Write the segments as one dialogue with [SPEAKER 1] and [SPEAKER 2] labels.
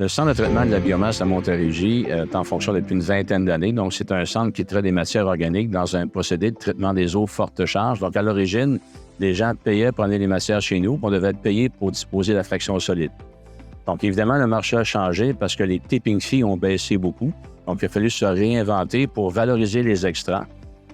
[SPEAKER 1] Le centre de traitement de la biomasse à Montérégie est en fonction depuis une vingtaine d'années. Donc, c'est un centre qui traite des matières organiques dans un procédé de traitement des eaux forte charge. Donc, à l'origine, les gens payaient pour amener les matières chez nous. On devait être payé pour disposer de la fraction solide. Donc, évidemment, le marché a changé parce que les tipping fees ont baissé beaucoup. Donc, il a fallu se réinventer pour valoriser les extrants.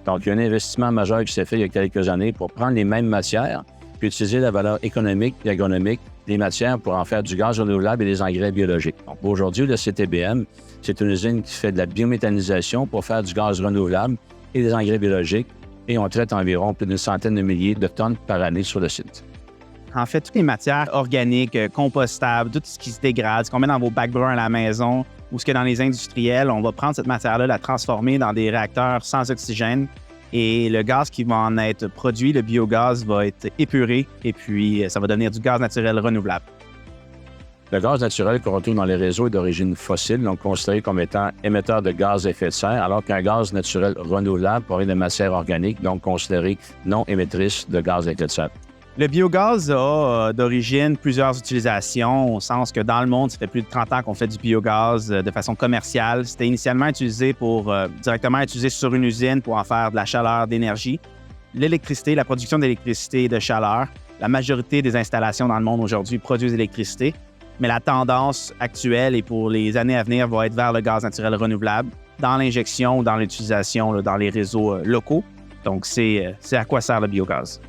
[SPEAKER 1] Donc, il y a un investissement majeur qui s'est fait il y a quelques années pour prendre les mêmes matières puis utiliser la valeur économique et agronomique des matières pour en faire du gaz renouvelable et des engrais biologiques. Donc, aujourd'hui, le CTBM, c'est une usine qui fait de la biométhanisation pour faire du gaz renouvelable et des engrais biologiques et on traite environ plus d'une centaine de milliers de tonnes par année sur le site.
[SPEAKER 2] En fait, toutes les matières organiques, compostables, tout ce qui se dégrade, ce qu'on met dans vos bacs bruns à la maison ou ce que dans les industriels, on va prendre cette matière-là, la transformer dans des réacteurs sans oxygène et le gaz qui va en être produit, le biogaz, va être épuré et puis ça va devenir du gaz naturel renouvelable.
[SPEAKER 1] Le gaz naturel qu'on retrouve dans les réseaux est d'origine fossile, donc considéré comme étant émetteur de gaz à effet de serre, alors qu'un gaz naturel renouvelable pourrait être de matière organique, donc considéré non émettrice de gaz à effet de serre.
[SPEAKER 2] Le biogaz a d'origine plusieurs utilisations, au sens que dans le monde, ça fait plus de 30 ans qu'on fait du biogaz de façon commerciale. C'était initialement utilisé pour directement utilisé sur une usine pour en faire de la chaleur, d'énergie. L'électricité, la production d'électricité et de chaleur, la majorité des installations dans le monde aujourd'hui produisent de l'électricité, mais la tendance actuelle et pour les années à venir va être vers le gaz naturel renouvelable dans l'injection ou dans l'utilisation dans les réseaux locaux. Donc, c'est à quoi sert le biogaz.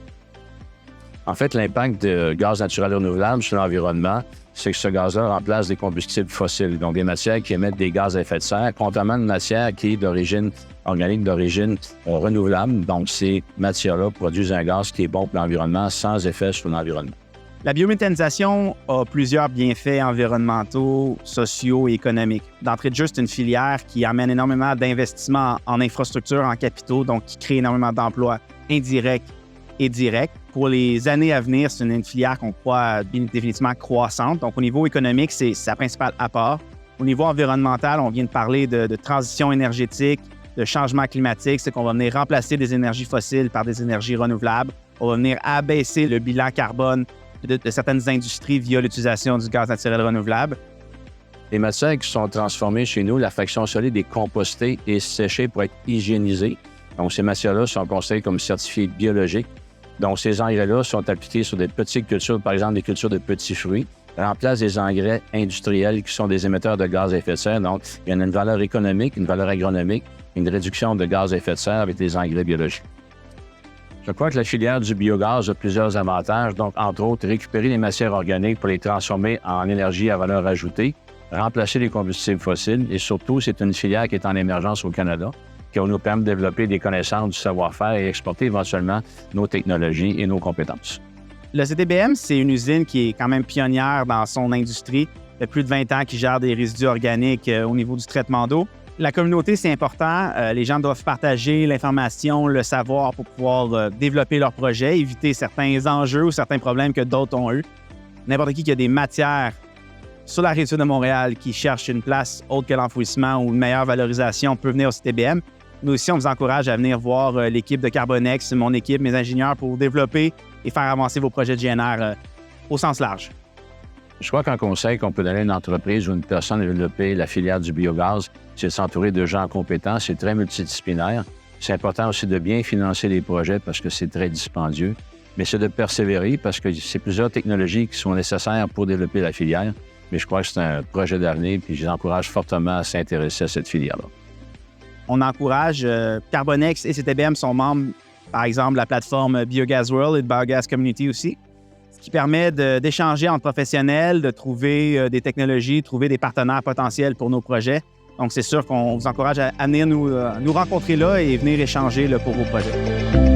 [SPEAKER 1] En fait, l'impact de gaz naturel renouvelable sur l'environnement, c'est que ce gaz-là remplace des combustibles fossiles, donc des matières qui émettent des gaz à effet de serre, contrairement à une matière qui est d'origine organique, d'origine renouvelable. Donc, ces matières-là produisent un gaz qui est bon pour l'environnement sans effet sur l'environnement.
[SPEAKER 2] La biométhanisation a plusieurs bienfaits environnementaux, sociaux et économiques. D'entrée de jeu, c'est une filière qui amène énormément d'investissements en infrastructures, en capitaux, donc qui crée énormément d'emplois indirects et directs. Pour les années à venir, c'est une filière qu'on croit définitivement croissante. Donc, au niveau économique, c'est sa principale apport. Au niveau environnemental, on vient de parler de transition énergétique, de changement climatique. C'est qu'on va venir remplacer des énergies fossiles par des énergies renouvelables. On va venir abaisser le bilan carbone de certaines industries via l'utilisation du gaz naturel renouvelable.
[SPEAKER 1] Les matières qui sont transformées chez nous, la fraction solide est compostée et séchée pour être hygiénisée. Donc, ces matières-là sont considérées comme certifiées biologiques. Donc, ces engrais-là sont appliqués sur des petites cultures, par exemple des cultures de petits fruits, remplacent des engrais industriels qui sont des émetteurs de gaz à effet de serre. Donc, il y en a une valeur économique, une valeur agronomique, une réduction de gaz à effet de serre avec les engrais biologiques. Je crois que la filière du biogaz a plusieurs avantages. Donc, entre autres, récupérer les matières organiques pour les transformer en énergie à valeur ajoutée, remplacer les combustibles fossiles et surtout, c'est une filière qui est en émergence au Canada, qui va nous permettre de développer des connaissances, du savoir-faire et exporter éventuellement nos technologies et nos compétences.
[SPEAKER 2] Le CTBM, c'est une usine qui est quand même pionnière dans son industrie. Ça fait plus de 20 ans qu'il gère des résidus organiques au niveau du traitement d'eau. La communauté, c'est important. Les gens doivent partager l'information, le savoir pour pouvoir développer leurs projets, éviter certains enjeux ou certains problèmes que d'autres ont eus. N'importe qui a des matières sur la rive sud de Montréal qui cherche une place autre que l'enfouissement ou une meilleure valorisation peut venir au CTBM. Nous aussi, on vous encourage à venir voir l'équipe de Carbonex, mon équipe, mes ingénieurs, pour développer et faire avancer vos projets de GNR au sens large.
[SPEAKER 1] Je crois qu'un conseil qu'on peut donner à une entreprise ou une personne à développer la filière du biogaz, c'est de s'entourer de gens compétents. C'est très multidisciplinaire. C'est important aussi de bien financer les projets parce que c'est très dispendieux. Mais c'est de persévérer parce que c'est plusieurs technologies qui sont nécessaires pour développer la filière. Mais je crois que c'est un projet d'avenir puis je les encourage fortement à s'intéresser à cette filière-là.
[SPEAKER 2] On encourage Carbonex et CTBM sont membres, par exemple, de la plateforme Biogaz World et de Biogas Community aussi, ce qui permet d'échanger entre professionnels, de trouver des technologies, trouver des partenaires potentiels pour nos projets. Donc, c'est sûr qu'on vous encourage à venir nous rencontrer là et venir échanger là, pour vos projets.